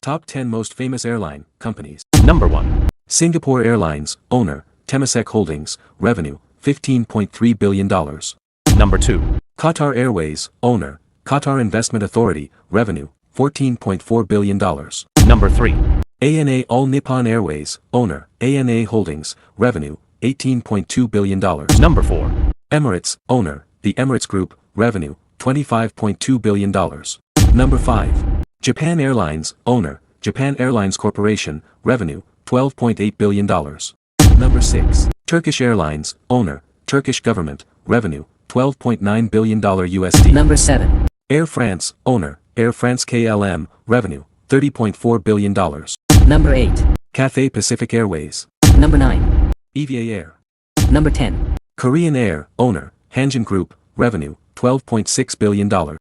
Top 10 most famous airline companies. Number 1. Singapore Airlines, owner, Temasek Holdings, revenue, $15.3 billion. Number 2. Qatar Airways, owner, Qatar Investment Authority, revenue, $14.4 billion. Number 3. ANA All Nippon Airways, owner, ANA Holdings, revenue, $18.2 billion. Number 4. Emirates, owner, the Emirates Group, revenue, $25.2 billion. Number 5. Japan Airlines, owner, Japan Airlines Corporation, revenue, $12.8 billion. Number 6. Turkish Airlines, owner, Turkish Government, revenue, $12.9 billion USD. Number 7. Air France, owner, Air France KLM, revenue, $30.4 billion. Number 8. Cathay Pacific Airways. Number 9. EVA Air. Number 10. Korean Air, owner, Hanjin Group, revenue, $12.6 billion.